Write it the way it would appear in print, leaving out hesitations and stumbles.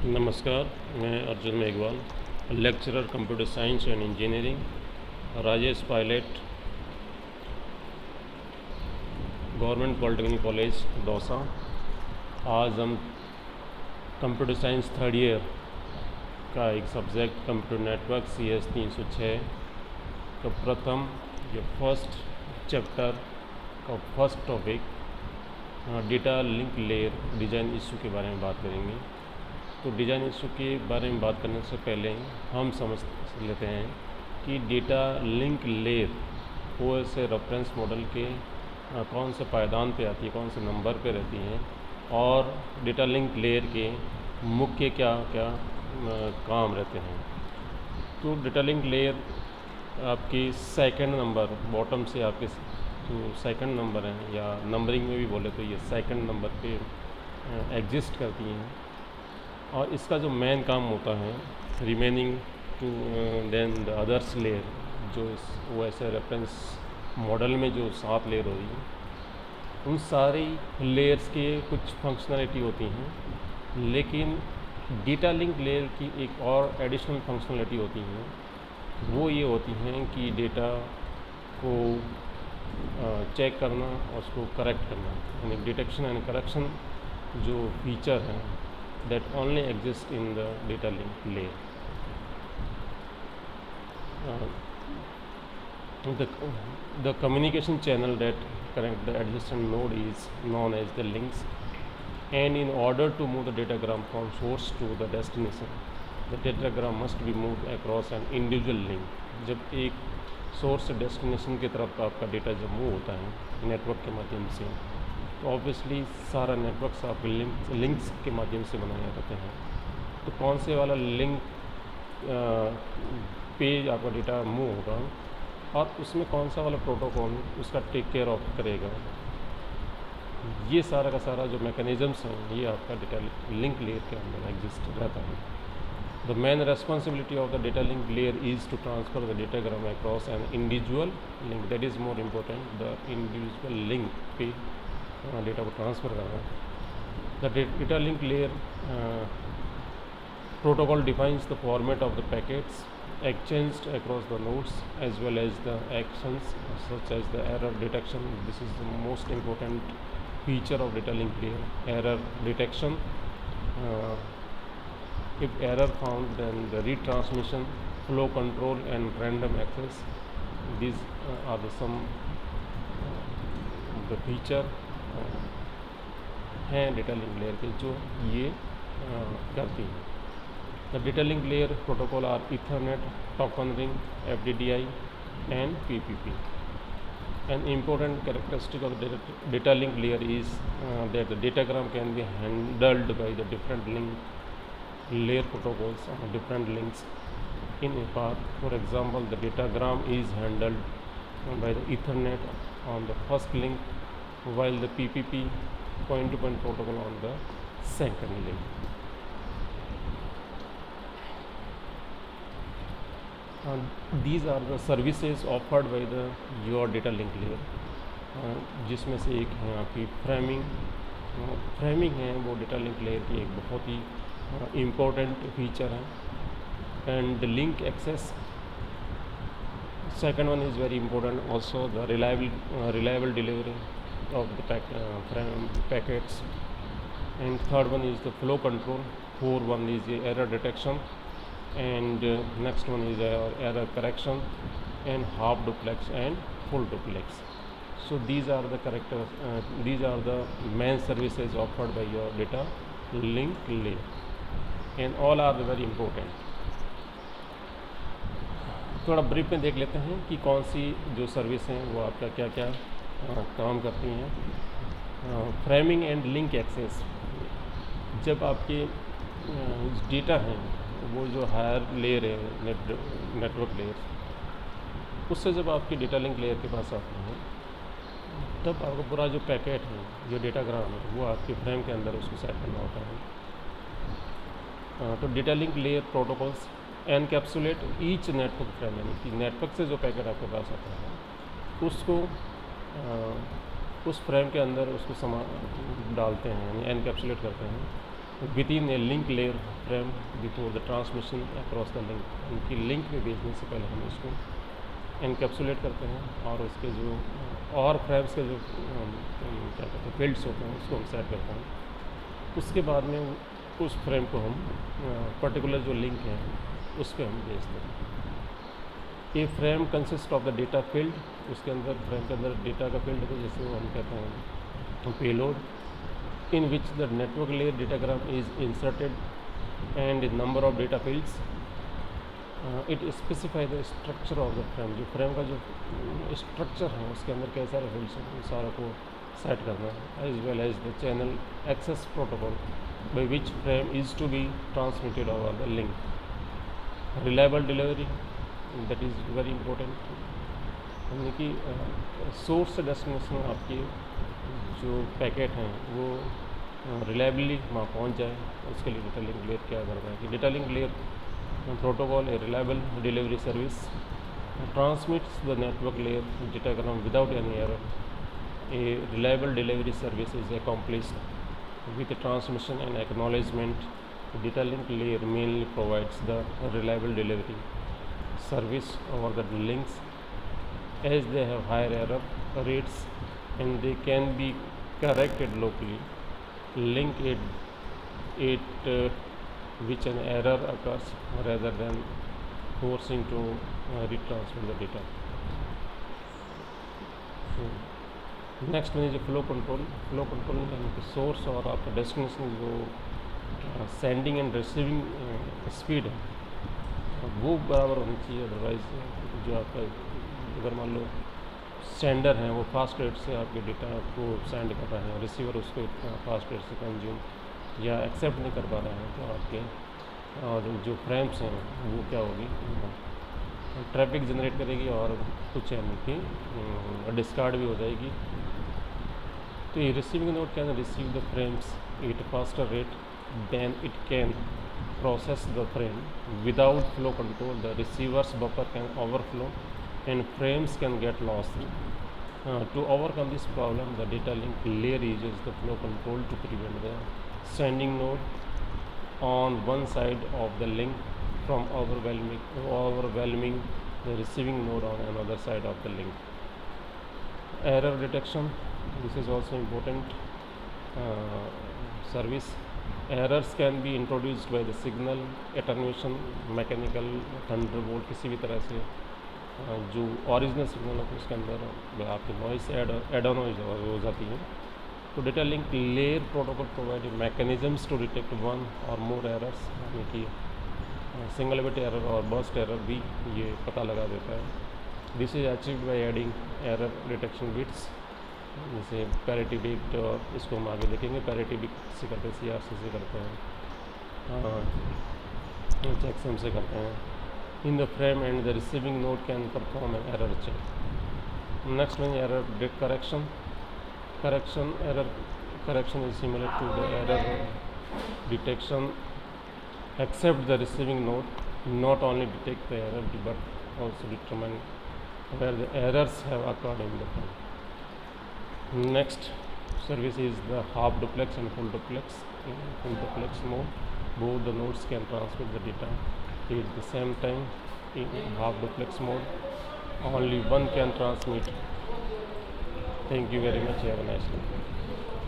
नमस्कार, मैं Arjun Meghwal, lecturer computer science and engineering, Rajesh Pilot, government polytechnic college Dausa. आज हम कंप्यूटर साइंस थर्ड ईयर का एक सब्जेक्ट कंप्यूटर नेटवर्क CS 306 का प्रथम ये फर्स्ट चैप्टर का first topic data link layer design issue के बारे में बात करेंगे। तो डिज़ाइन इशू के बारे में बात करने से पहले हम समझ लेते हैं कि data link layer OS reference model के कौन से पायदान पे आती है, कौन से नंबर पे रहती हैं, और डेटा लिंक लेयर के मुख्य क्या क्या काम रहते हैं। तो डेटा लिंक लेयर आपकी सेकंड नंबर बॉटम से आपके जो सेकंड नंबर हैं, या नंबरिंग में भी बोले तो ये सेकंड नंबर पे एग्जिस्ट करती हैं, और इसका जो मेन काम होता है remaining to then the others layer, जो इस OS रेफरेंस मॉडल में जो 7 लेयर हो रही हैं, उन सारी लेयर्स के कुछ फंक्शनैलिटी होती हैं, लेकिन डेटा लिंक लेयर की एक और एडिशनल फंक्शनैलिटी होती हैं। वो ये होती हैं कि डेटा को चेक करना और उसको करेक्ट करना, यानी डिटेक्शन एंड करेक्शन जो फीचर हैं that only exist in the data link layer. The communication channel that connect the adjacent node is known as the links, and in order to move the datagram from source to the destination, the datagram must be moved across an individual link. जब एक source से destination की तरफ आपका data जब move होता है network के माध्यम से, तो ऑब्वियसली सारा नेटवर्क आपके लिंक्स के माध्यम से बनाए जाते हैं। तो कौन से वाला लिंक पेज आपका डेटा मूव होगा और उसमें कौन सा वाला प्रोटोकॉल उसका टेक केयर ऑफ करेगा, ये सारा का सारा जो मैकेनिज़म्स हैं ये आपका डेटा लिंक लेयर के अंदर एग्जिस्ट रहता है। The main responsibility of the data link layer is to transfer the datagram across an individual link, that is more important, the individual link पे डेटा को ट्रांसफ़र करना है। The data link layer protocol defines the format of the packets exchanged across the nodes as well as the actions such as the error detection. This is the most important feature of data link layer, error detection. If error found, then the retransmission, flow control and random access. These are some the feature हैं data link layer के जो ये करती हैं। The data link layer protocol are Ethernet, token ring, FDDI and PPP. An important characteristic of the data link layer is that the datagram can be handled by the different link layer protocols on different links in a path. For example, the datagram is handled by the Ethernet on the first link, while the PPP point-to-point protocol on the second link. These are the services offered by the your data link layer, जिसमें से एक है आपकी framing है, वो data link layer की एक बहुत ही इम्पोर्टेंट फीचर है। And link access, second one is very important also, the reliable delivery of the packets, and third one is the flow control, fourth one is the error detection, and next one is error correction, and half duplex and full duplex. So these are the main services offered by your data link layer, and all are very important. थोड़ा brief में देख लेते हैं कि कौन सी जो service हैं वो आपका क्या क्या काम करती हैं। फ्रेमिंग एंड लिंक एक्सेस, जब आपके डेटा हैं वो जो हायर लेयर है नेटवर्क लेयर, उससे जब आपके डेटा लिंक लेयर के पास आते हैं, तब आपको पूरा जो पैकेट है, जो डेटाग्राम है, वो आपके फ्रेम के अंदर उसको सेट करना होता है। तो data link layer protocols encapsulate each network frame, यानी कि नेटवर्क से जो पैकेट आपके पास आता है उसको उस फ्रेम के अंदर उसको डालते हैं, यानी एनकैप्सुलेट करते हैं with in A link layer frame before the transmission across the link. उनकी लिंक में भेजने से पहले हम उसको एनकैप्सुलेट करते हैं और उसके जो और फ्रेम्स के जो क्या कहते हैं फील्ड्स होते हैं उसको हम सेट करते हैं। उसके बाद में उस फ्रेम को हम पर्टिकुलर जो लिंक है उस पर हम भेजते हैं। ये frame consist of the data field, उसके अंदर फ्रेम के अंदर डेटा का फील्ड है जैसे वो हम कहते हैं payload, in which the network layer datagram is inserted and number of data fields. It specify the structure of the frame, जो फ्रेम का जो स्ट्रक्चर है उसके अंदर कैसे सारे फील्ड्स हैं उन सारों को सेट करना है, as well as the channel access protocol by which frame is to be transmitted over the link. Reliable delivery, that is very important, यानी कि सोर्स से डेस्टिनेशन आपकी जो पैकेट हैं वो रिलायबली वहाँ पहुँच जाए, उसके लिए डेटा लिंक लेयर क्या करता है कि data link layer protocol a reliable delivery service transmits the network layer datagram without any error. A reliable delivery service is accomplished with transmission and acknowledgement. The data link layer mainly provides the reliable delivery service over the links as they have higher error rates and they can be corrected locally. Link which an error occurs rather than forcing to retransmit the data. So next में जो flow control यानी कि source और आपका destination जो sending end receiving speed है वो बराबर होनी चाहिए, अदरवाइज़ जो आपका अगर मान लो सेंडर हैं वो फास्ट रेट से आपके डेटा को सेंड कर रहे हैं, रिसीवर उसको इतना फास्ट रेट से कंज्यूम या एक्सेप्ट नहीं कर पा रहे हैं, तो आपके और जो फ्रेम्स हैं वो क्या होगी, ट्रैफिक जनरेट करेगी और कुछ यानी कि डिस्कार्ड भी हो जाएगी। तो ये receiving node can receive the frames at faster rate than it can process the frame without flow control. The receiver's buffer can overflow and frames can get lost. To overcome this problem, the data link layer uses the flow control to prevent the sending node on one side of the link from overwhelming the receiving node on another side of the link. Error detection, this is also important service. Errors can be introduced by the signal attenuation, mechanical, Thunderbolt, किसी भी तरह से जो original signal है उसके अंदर आपकी noise add on हो जाती है। तो data link layer protocol provide mechanisms to detect one और मोर एरर्स, यानी कि सिंगल बिट एरर और बर्स्ट एरर भी ये पता लगा देता है। This is achieved by adding error detection bits, जैसे पैरिटी बिट, और इसको हम आगे देखेंगे। पैरिटी बिट से करते हैं, CRC से करते हैं, चेकसम से करते हैं। In the frame and the receiving node can perform an error check. Next में error correction error correction is similar to the error detection except the receiving node not only detect the error but also determine where the errors have occurred in the frame. Next service is the half duplex and full duplex. In full duplex mode, both the nodes can transmit the data at the same time. In half duplex mode, only one can transmit. Thank you very much. Have a nice day.